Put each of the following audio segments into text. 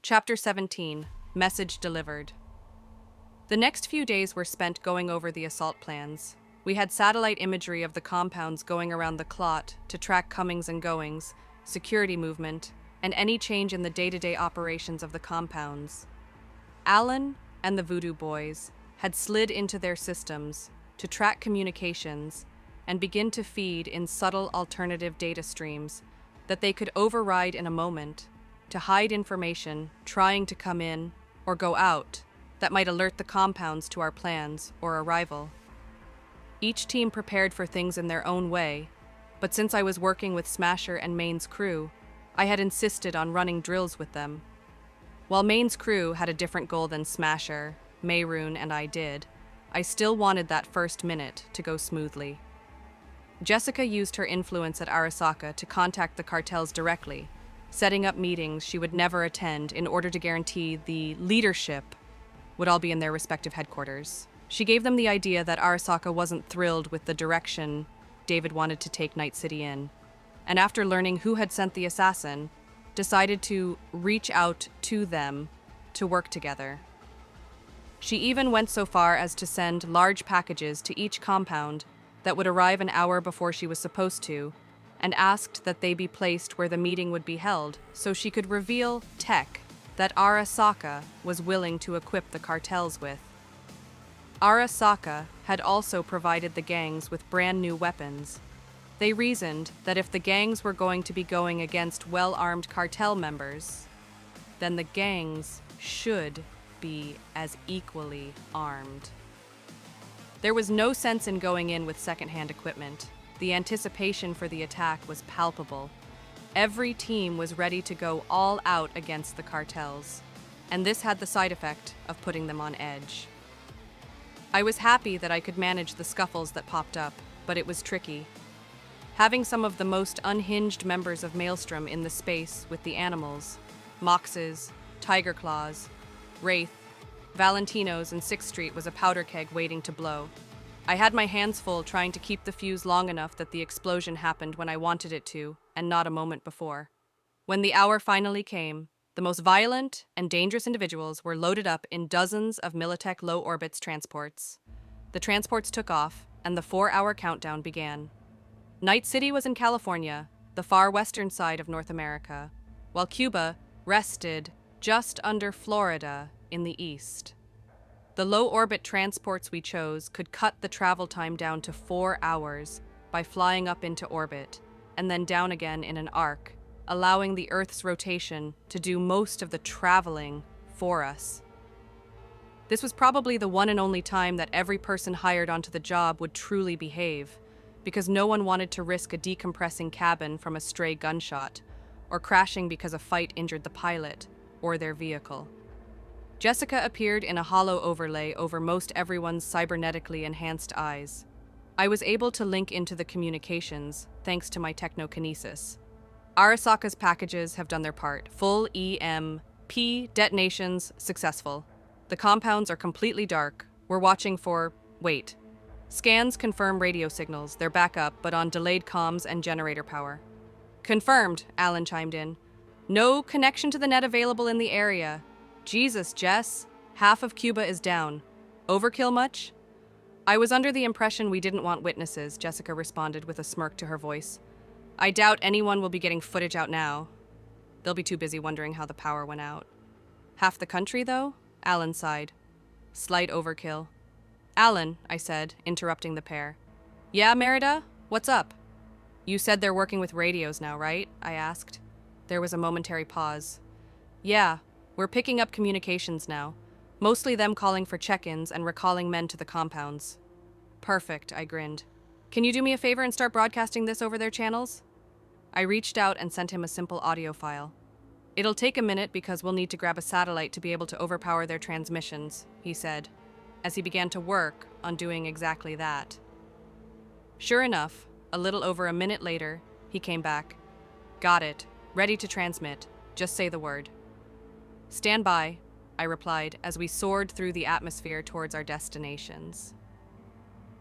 Chapter 17. Message Delivered. The next few days were spent going over the assault plans. We had satellite imagery of the compounds going around the clot to track comings and goings, security movement, and any change in the day-to-day operations of the compounds. Alan and the Voodoo Boys had slid into their systems to track communications and begin to feed in subtle alternative data streams that they could override in a moment to hide information trying to come in or go out that might alert the compounds to our plans or arrival. Each team prepared for things in their own way, but since I was working with Smasher and Main's crew, I had insisted on running drills with them. While Main's crew had a different goal than Smasher, Mayroon, and I did, I still wanted that first minute to go smoothly. Jessica used her influence at Arasaka to contact the cartels directly, setting up meetings she would never attend in order to guarantee the leadership would all be in their respective headquarters. She gave them the idea that Arasaka wasn't thrilled with the direction David wanted to take Night City in, and after learning who had sent the assassin, decided to reach out to them to work together. She even went so far as to send large packages to each compound that would arrive an hour before she was supposed to, and asked that they be placed where the meeting would be held so she could reveal tech that Arasaka was willing to equip the cartels with. Arasaka had also provided the gangs with brand new weapons. They reasoned that if the gangs were going to be going against well-armed cartel members, then the gangs should be as equally armed. There was no sense in going in with second-hand equipment. The anticipation for the attack was palpable. Every team was ready to go all out against the cartels, and this had the side effect of putting them on edge. I was happy that I could manage the scuffles that popped up, but it was tricky. Having some of the most unhinged members of Maelstrom in the space with the animals, Moxes, Tiger Claws, Wraith, Valentinos, and 6th Street was a powder keg waiting to blow. I had my hands full trying to keep the fuse long enough that the explosion happened when I wanted it to, and not a moment before. When the hour finally came, the most violent and dangerous individuals were loaded up in dozens of Militech low orbits transports. The transports took off, and the 4-hour countdown began. Night City was in California, the far western side of North America, while Cuba rested just under Florida in the east. The low-orbit transports we chose could cut the travel time down to 4 hours by flying up into orbit and then down again in an arc, allowing the Earth's rotation to do most of the traveling for us. This was probably the one and only time that every person hired onto the job would truly behave, because no one wanted to risk a decompressing cabin from a stray gunshot, or crashing because a fight injured the pilot or their vehicle. Jessica appeared in a hollow overlay over most everyone's cybernetically enhanced eyes. I was able to link into the communications thanks to my technokinesis. Arasaka's packages have done their part. Full EMP detonations successful. The compounds are completely dark. We're watching for... Wait. Scans confirm radio signals. They're back up, but on delayed comms and generator power. Confirmed, Alan chimed in. No connection to the net available in the area. Jesus, Jess. Half of Cuba is down. Overkill much? I was under the impression we didn't want witnesses, Jessica responded with a smirk to her voice. I doubt anyone will be getting footage out now. They'll be too busy wondering how the power went out. Half the country, though? Alan sighed. Slight overkill. Alan, I said, interrupting the pair. Yeah, Merida? What's up? You said they're working with radios now, right? I asked. There was a momentary pause. Yeah, we're picking up communications now. Mostly them calling for check-ins and recalling men to the compounds. Perfect, I grinned. Can you do me a favor and start broadcasting this over their channels? I reached out and sent him a simple audio file. It'll take a minute because we'll need to grab a satellite to be able to overpower their transmissions, he said, as he began to work on doing exactly that. Sure enough, a little over a minute later, he came back. Got it. Ready to transmit. Just say the word. Stand by, I replied as we soared through the atmosphere towards our destinations.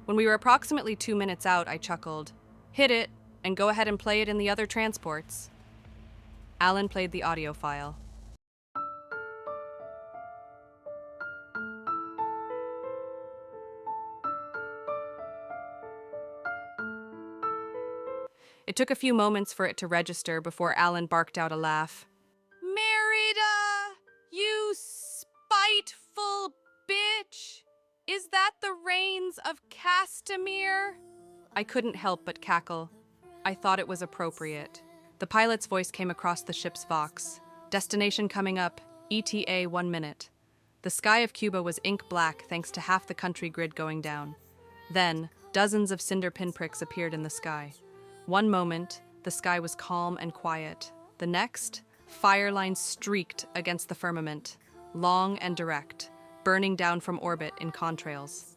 When we were approximately 2 minutes out, I chuckled. Hit it, and go ahead and play it in the other transports. Alan played the audio file. It took a few moments for it to register before Alan barked out a laugh. Merida, you spiteful bitch! Is that the reigns of Castamere? I couldn't help but cackle. I thought it was appropriate. The pilot's voice came across the ship's vox. Destination coming up, ETA 1 minute. The sky of Cuba was ink black thanks to half the country grid going down. Then, dozens of cinder pinpricks appeared in the sky. One moment, the sky was calm and quiet. The next, fire lines streaked against the firmament, long and direct, burning down from orbit in contrails.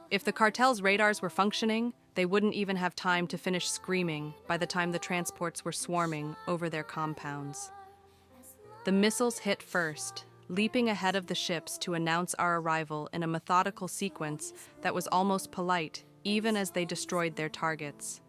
If the cartel's radars were functioning, they wouldn't even have time to finish screaming by the time the transports were swarming over their compounds. The missiles hit first, leaping ahead of the ships to announce our arrival in a methodical sequence that was almost polite, even as they destroyed their targets.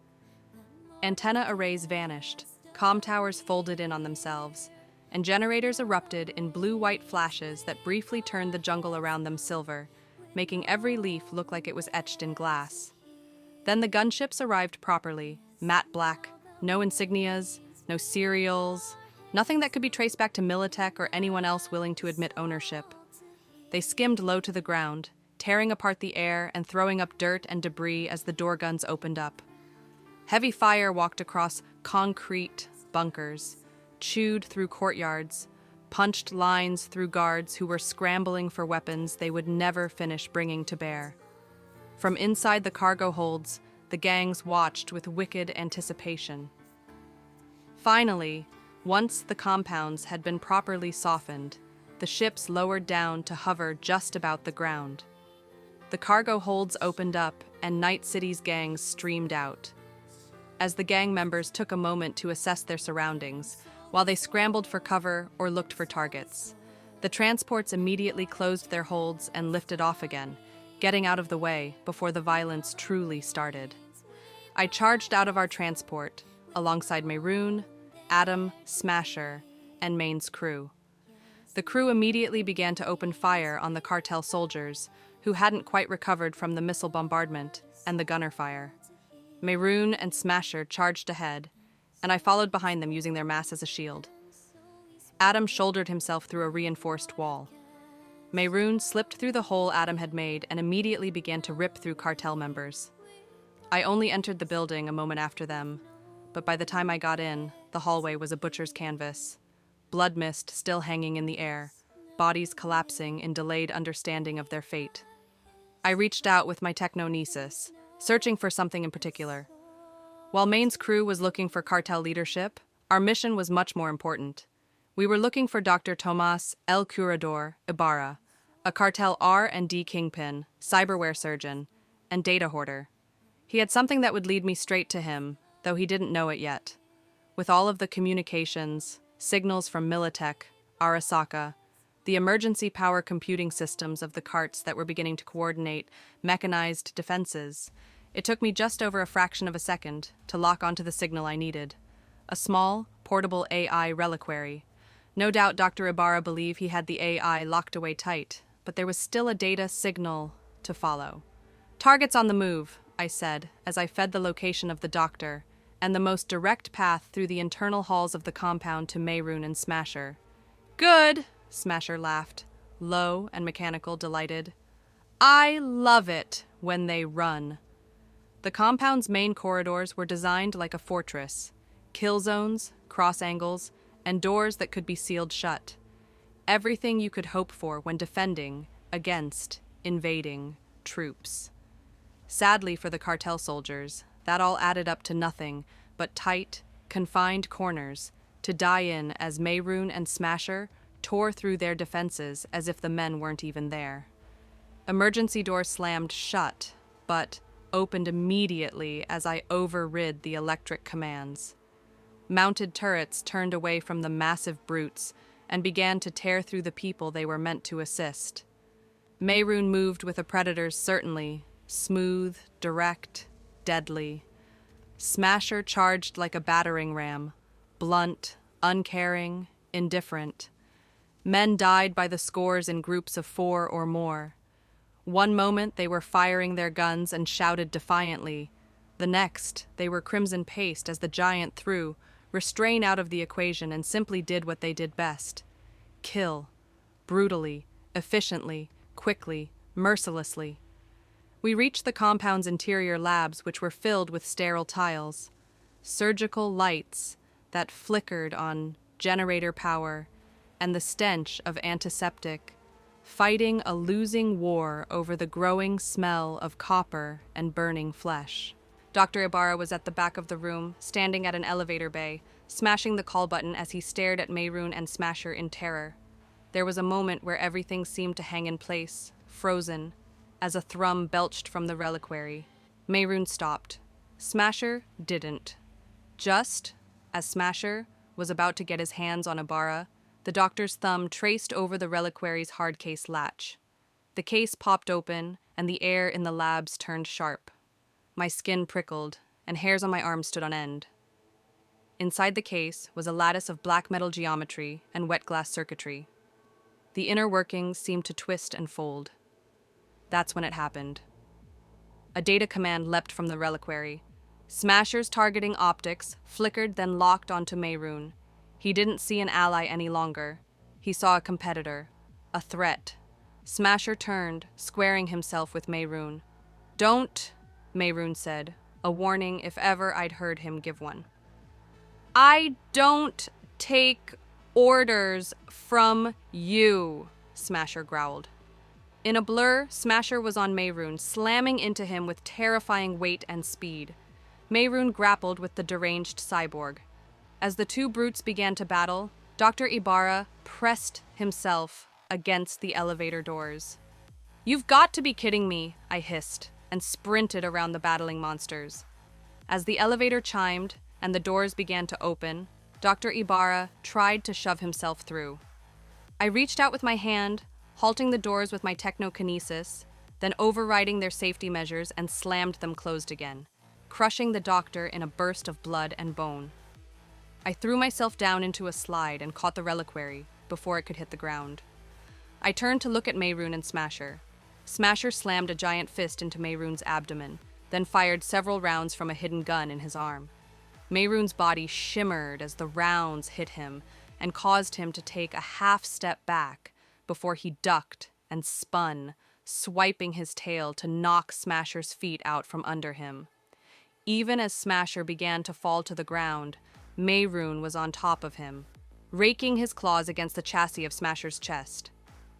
Antenna arrays vanished, comm towers folded in on themselves, and generators erupted in blue-white flashes that briefly turned the jungle around them silver, making every leaf look like it was etched in glass. Then the gunships arrived properly, matte black, no insignias, no serials, nothing that could be traced back to Militech or anyone else willing to admit ownership. They skimmed low to the ground, tearing apart the air and throwing up dirt and debris as the door guns opened up. Heavy fire walked across concrete bunkers, chewed through courtyards, punched lines through guards who were scrambling for weapons they would never finish bringing to bear. From inside the cargo holds, the gangs watched with wicked anticipation. Finally, once the compounds had been properly softened, the ships lowered down to hover just about the ground. The cargo holds opened up and Night City's gangs streamed out. As the gang members took a moment to assess their surroundings, while they scrambled for cover or looked for targets, the transports immediately closed their holds and lifted off again, getting out of the way before the violence truly started. I charged out of our transport, alongside Maroon, Adam, Smasher, and Main's crew. The crew immediately began to open fire on the cartel soldiers, who hadn't quite recovered from the missile bombardment and the gunner fire. Maroon and Smasher charged ahead, and I followed behind them using their mass as a shield. Adam shouldered himself through a reinforced wall. Maroon slipped through the hole Adam had made and immediately began to rip through cartel members. I only entered the building a moment after them, but by the time I got in, the hallway was a butcher's canvas, blood mist still hanging in the air, bodies collapsing in delayed understanding of their fate. I reached out with my technonesis, searching for something in particular. While Main's crew was looking for cartel leadership, our mission was much more important. We were looking for Dr. Tomas El Curador Ibarra, a cartel R&D kingpin, cyberware surgeon, and data hoarder. He had something that would lead me straight to him, though he didn't know it yet. With all of the communications, signals from Militech, Arasaka, the emergency power computing systems of the carts that were beginning to coordinate mechanized defenses, it took me just over a fraction of a second to lock onto the signal I needed. A small, portable AI reliquary. No doubt Dr. Ibarra believed he had the AI locked away tight, but there was still a data signal to follow. "Targets on the move," I said, as I fed the location of the doctor, and the most direct path through the internal halls of the compound to Maroon and Smasher. "Good," Smasher laughed, low and mechanical, delighted. "I love it when they run." The compound's main corridors were designed like a fortress. Kill zones, cross angles, and doors that could be sealed shut. Everything you could hope for when defending against invading troops. Sadly for the cartel soldiers, that all added up to nothing but tight, confined corners to die in as Maroon and Smasher tore through their defenses as if the men weren't even there. Emergency doors slammed shut, but opened immediately as I overrid the electric commands. Mounted turrets turned away from the massive brutes and began to tear through the people they were meant to assist. Maroon moved with the predators certainly, smooth, direct, deadly. Smasher charged like a battering ram, blunt, uncaring, indifferent. Men died by the scores in groups of 4 or more. One moment they were firing their guns and shouted defiantly. The next, they were crimson paste as the giant threw restraint out of the equation and simply did what they did best. Kill. Brutally, efficiently, quickly, mercilessly. We reached the compound's interior labs, which were filled with sterile tiles. Surgical lights that flickered on generator power, and the stench of antiseptic, fighting a losing war over the growing smell of copper and burning flesh. Dr. Ibarra was at the back of the room, standing at an elevator bay, smashing the call button as he stared at Mayroon and Smasher in terror. There was a moment where everything seemed to hang in place, frozen, as a thrum belched from the reliquary. Mayroon stopped. Smasher didn't. Just as Smasher was about to get his hands on Ibarra, the doctor's thumb traced over the reliquary's hard case latch. The case popped open, and the air in the labs turned sharp. My skin prickled, and hairs on my arms stood on end. Inside the case was a lattice of black metal geometry and wet glass circuitry. The inner workings seemed to twist and fold. That's when it happened. A data command leapt from the reliquary. Smasher's targeting optics flickered, then locked onto Mayroon. He didn't see an ally any longer. He saw a competitor, a threat. Smasher turned, squaring himself with Mayroon. "Don't," Mayroon said, a warning if ever I'd heard him give one. "I don't take orders from you," Smasher growled. In a blur, Smasher was on Mayroon, slamming into him with terrifying weight and speed. Mayroon grappled with the deranged cyborg. As the two brutes began to battle, Dr. Ibarra pressed himself against the elevator doors. "You've got to be kidding me," I hissed, and sprinted around the battling monsters. As the elevator chimed and the doors began to open, Dr. Ibarra tried to shove himself through. I reached out with my hand, halting the doors with my technokinesis, then overriding their safety measures and slammed them closed again, crushing the doctor in a burst of blood and bone. I threw myself down into a slide and caught the reliquary before it could hit the ground. I turned to look at Mayroon and Smasher. Smasher slammed a giant fist into Mayroon's abdomen, then fired several rounds from a hidden gun in his arm. Mayroon's body shimmered as the rounds hit him and caused him to take a half step back before he ducked and spun, swiping his tail to knock Smasher's feet out from under him. Even as Smasher began to fall to the ground, Mayroon was on top of him, raking his claws against the chassis of Smasher's chest.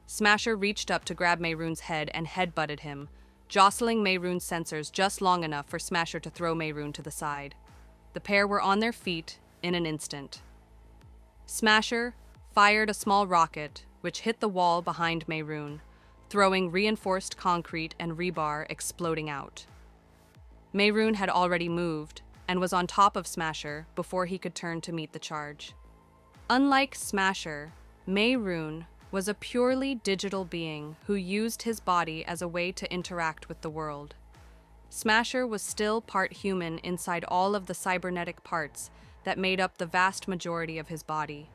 Smasher reached up to grab Mayroon's head and headbutted him, jostling Mayroon's sensors just long enough for Smasher to throw Mayroon to the side. The pair were on their feet in an instant. Smasher fired a small rocket, which hit the wall behind Mayroon, throwing reinforced concrete and rebar exploding out. Mayroon had already moved and was on top of Smasher before he could turn to meet the charge. Unlike Smasher, Mayroon was a purely digital being who used his body as a way to interact with the world. Smasher was still part human inside all of the cybernetic parts that made up the vast majority of his body.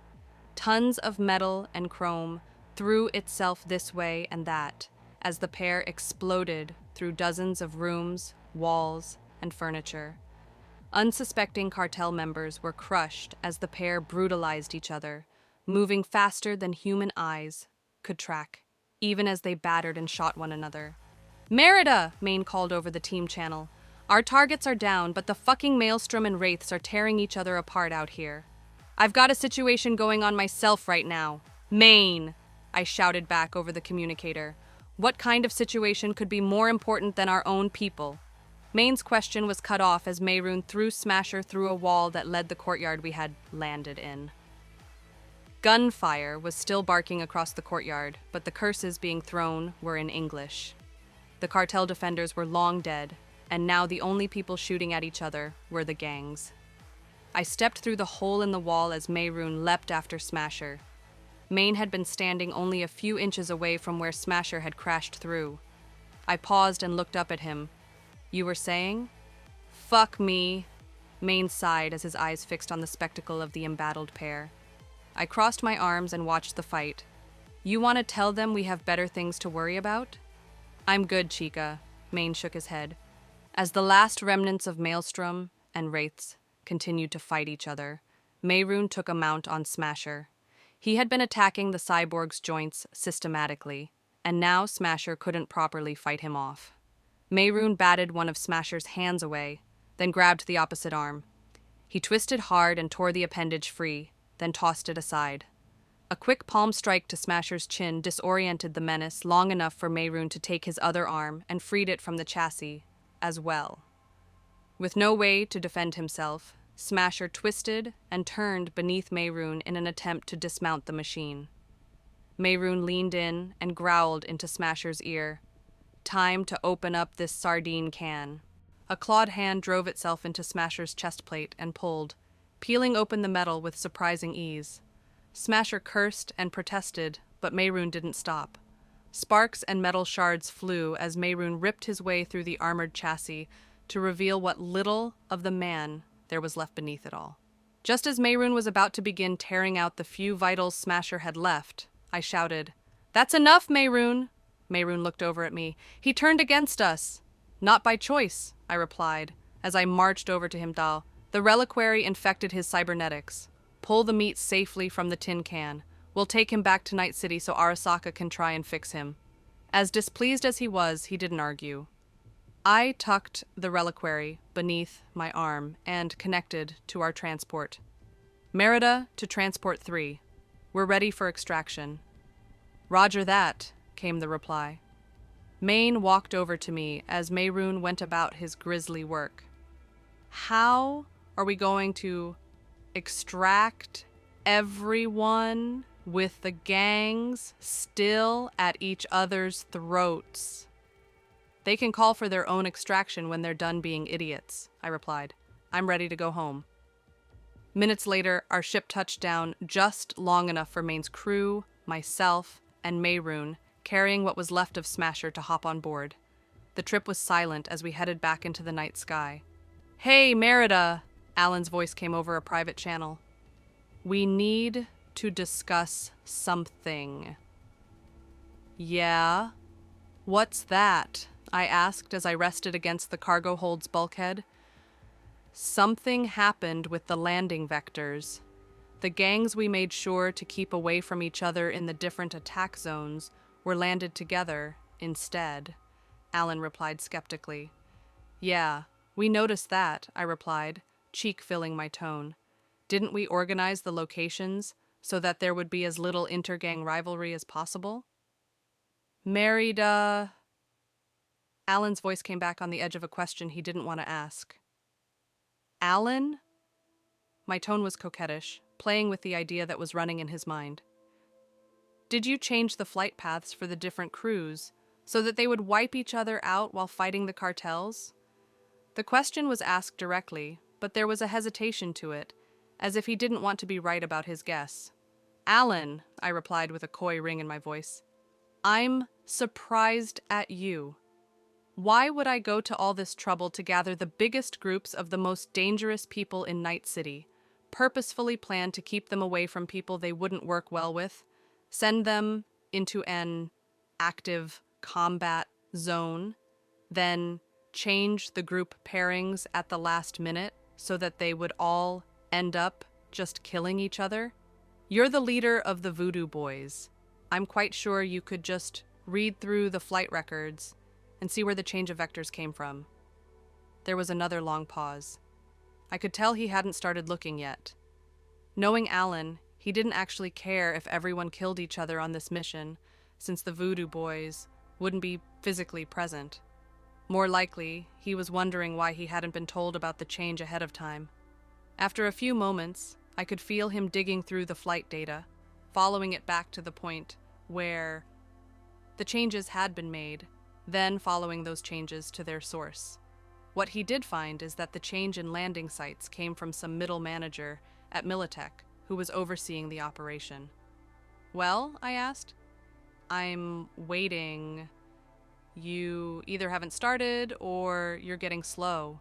Tons of metal and chrome threw itself this way and that as the pair exploded through dozens of rooms, walls, and furniture. Unsuspecting cartel members were crushed as the pair brutalized each other, moving faster than human eyes could track, even as they battered and shot one another. "Merida!" Maine called over the team channel. "Our targets are down, but the fucking Maelstrom and Wraiths are tearing each other apart out here. I've got a situation going on myself right now." "Maine!" I shouted back over the communicator. "What kind of situation could be more important than our own people?" Maine's question was cut off as Mayroon threw Smasher through a wall that led the courtyard we had landed in. Gunfire was still barking across the courtyard, but the curses being thrown were in English. The cartel defenders were long dead, and now the only people shooting at each other were the gangs. I stepped through the hole in the wall as Mayroon leapt after Smasher. Maine had been standing only a few inches away from where Smasher had crashed through. I paused and looked up at him. "You were saying?" "Fuck me," Maine sighed as his eyes fixed on the spectacle of the embattled pair. I crossed my arms and watched the fight. "You want to tell them we have better things to worry about?" "I'm good, Chica," Maine shook his head. As the last remnants of Maelstrom and Wraiths continued to fight each other, Mehrunes took a mount on Smasher. He had been attacking the cyborg's joints systematically, and now Smasher couldn't properly fight him off. Mehrunes batted one of Smasher's hands away, then grabbed the opposite arm. He twisted hard and tore the appendage free, then tossed it aside. A quick palm strike to Smasher's chin disoriented the menace long enough for Mehrunes to take his other arm and freed it from the chassis as well. With no way to defend himself, Smasher twisted and turned beneath Mehrunes in an attempt to dismount the machine. Mehrunes leaned in and growled into Smasher's ear. Time to open up this sardine can. A clawed hand drove itself into Smasher's chest plate and pulled, peeling open the metal with surprising ease. Smasher cursed and protested, but Mehrunes didn't stop. Sparks and metal shards flew as Mehrunes ripped his way through the armored chassis to reveal what little of the man there was left beneath it all. Just as Mehrunes was about to begin tearing out the few vitals Smasher had left, I shouted, "That's enough, Mehrunes!" Mehrunes looked over at me. "He turned against us." "Not by choice," I replied, as I marched over to him. "The reliquary infected his cybernetics. Pull the meat safely from the tin can. We'll take him back to Night City so Arasaka can try and fix him." As displeased as he was, he didn't argue. I tucked the reliquary beneath my arm and connected to our transport. "Merida to Transport 3. We're ready for extraction." "Roger that," came the reply. Maine walked over to me as Mehrunes went about his grisly work. "How are we going to extract everyone with the gangs still at each other's throats?" "They can call for their own extraction when they're done being idiots," I replied. "I'm ready to go home." Minutes later, our ship touched down just long enough for Maine's crew, myself, and Mehrunes, carrying what was left of Smasher, to hop on board. The trip was silent as we headed back into the night sky. "Hey, Merida!" Alan's voice came over a private channel. "We need to discuss something." "Yeah? What's that?" I asked as I rested against the cargo hold's bulkhead. "Something happened with the landing vectors. The gangs we made sure to keep away from each other in the different attack zones were landed together instead," Alan replied skeptically. "Yeah, we noticed that," I replied, cheek filling my tone. "Didn't we organize the locations so that there would be as little intergang rivalry as possible?" "Merida..." Alan's voice came back on the edge of a question he didn't want to ask. "Alan?" My tone was coquettish, playing with the idea that was running in his mind. "Did you change the flight paths for the different crews so that they would wipe each other out while fighting the cartels?" The question was asked directly, but there was a hesitation to it, as if he didn't want to be right about his guess. "Alan," I replied with a coy ring in my voice, "I'm surprised at you. Why would I go to all this trouble to gather the biggest groups of the most dangerous people in Night City, purposefully plan to keep them away from people they wouldn't work well with, send them into an active combat zone, then change the group pairings at the last minute so that they would all end up just killing each other? You're the leader of the Voodoo Boys. I'm quite sure you could just read through the flight records and see where the change of vectors came from." There was another long pause. I could tell he hadn't started looking yet. Knowing Alan, he didn't actually care if everyone killed each other on this mission, since the Voodoo Boys wouldn't be physically present. More likely, he was wondering why he hadn't been told about the change ahead of time. After a few moments, I could feel him digging through the flight data, following it back to the point where the changes had been made, then following those changes to their source. What he did find is that the change in landing sites came from some middle manager at Militech who was overseeing the operation. "Well?" I asked. "I'm waiting. You either haven't started or you're getting slow."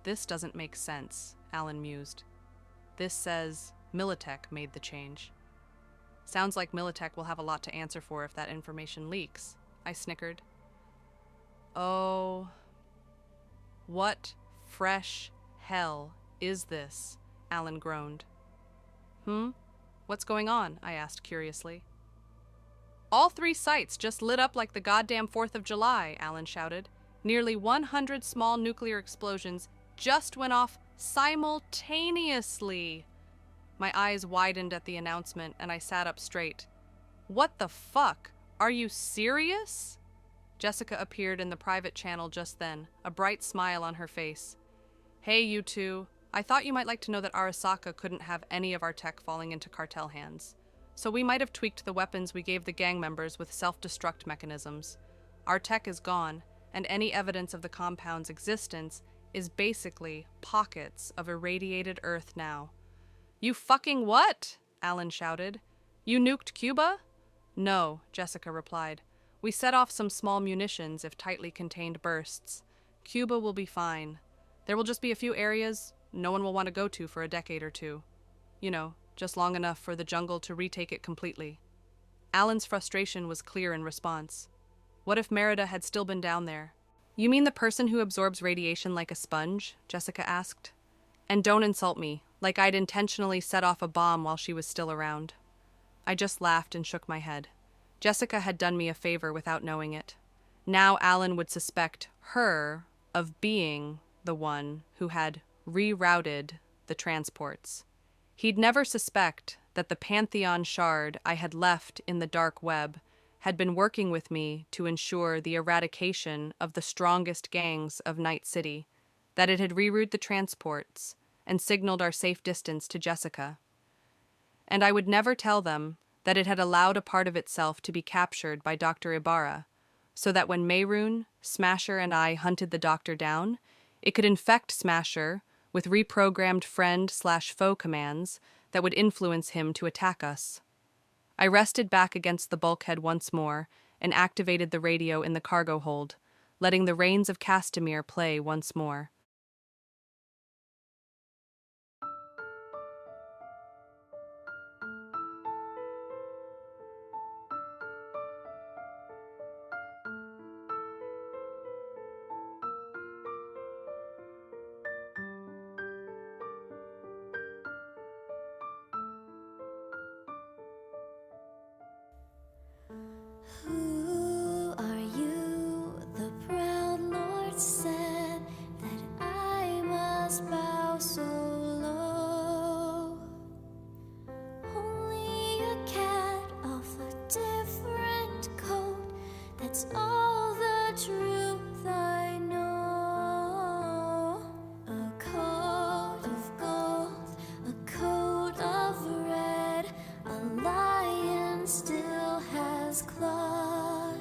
"This doesn't make sense," Alan mused. "This says Militech made the change." "Sounds like Militech will have a lot to answer for if that information leaks," I snickered. "Oh, What fresh hell is this? Alan groaned. What's going on? I asked curiously. All 3 sites just lit up like the goddamn 4th of July, Alan shouted. Nearly 100 small nuclear explosions just went off simultaneously. My eyes widened at the announcement and I sat up straight. What the fuck? Are you serious? Jessica appeared in the private channel just then, a bright smile on her face. Hey, you two. I thought you might like to know that Arasaka couldn't have any of our tech falling into cartel hands. So we might have tweaked the weapons we gave the gang members with self-destruct mechanisms. Our tech is gone, and any evidence of the compound's existence is basically pockets of irradiated Earth now. You fucking what? Alan shouted. You nuked Cuba? No, Jessica replied. We set off some small munitions if tightly contained bursts. Cuba will be fine. There will just be a few areas no one will want to go to for a decade or two. You know, just long enough for the jungle to retake it completely. Alan's frustration was clear in response. What if Merida had still been down there? You mean the person who absorbs radiation like a sponge? Jessica asked. And don't insult me, like I'd intentionally set off a bomb while she was still around. I just laughed and shook my head. Jessica had done me a favor without knowing it. Now Alan would suspect her of being the one who had rerouted the transports. He'd never suspect that the Pantheon shard I had left in the dark web had been working with me to ensure the eradication of the strongest gangs of Night City, that it had rerouted the transports and signaled our safe distance to Jessica. And I would never tell them that it had allowed a part of itself to be captured by Dr. Ibarra, so that when Mayroon, Smasher, and I hunted the doctor down, it could infect Smasher with reprogrammed friend/foe commands that would influence him to attack us. I rested back against the bulkhead once more and activated the radio in the cargo hold, letting the Rains of Castamere play once more. Who are you? The proud Lord said that I must bow so low. Only a cat of a different coat, that's all the truth I know. A coat of gold, a coat of red, a lion still has claws,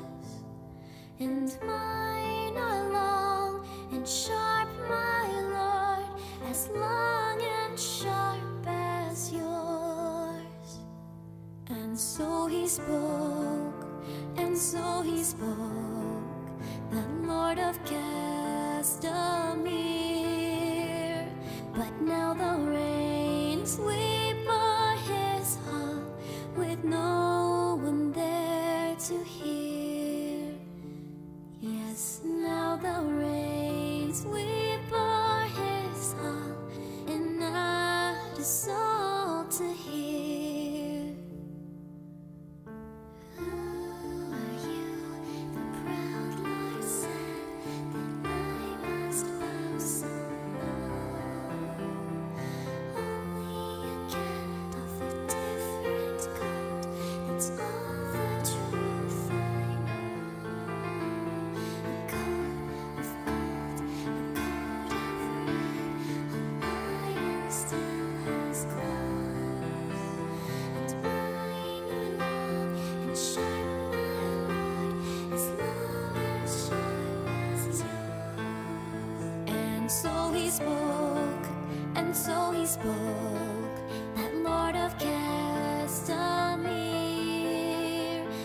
and mine are long and sharp, my lord, as long and sharp as yours. And so he spoke, and so he spoke, that Lord of Castamere. But now the rains weep o'er his hall, with no one there to hear. Yes, now the rains weep o'er his hall, and not a soul to hear. Who are you? The proud Lord said that I must bow so low. Only a cat of a different coat, that's all the truth I know. A coat of gold, a coat of red, a lion still has claws, and mine are long and sharp, my lord, as long and sharp as yours. And so he spoke, and so he spoke, that Lord of Castamere.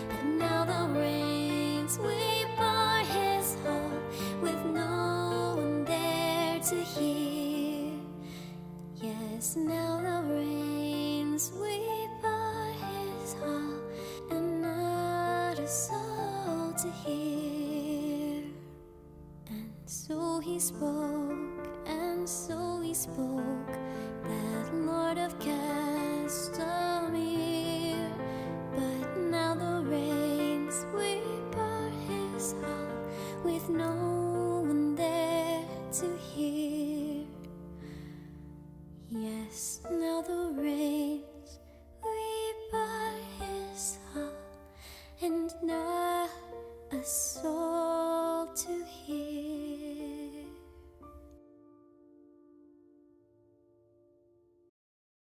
But now the rains weep o'er his hall, with no one there to hear. Yes, now the rains weep o'er his hall, and not a soul to hear. And So he spoke, and so he spoke, that Lord of Castamere. But now the rains whip our his hall with no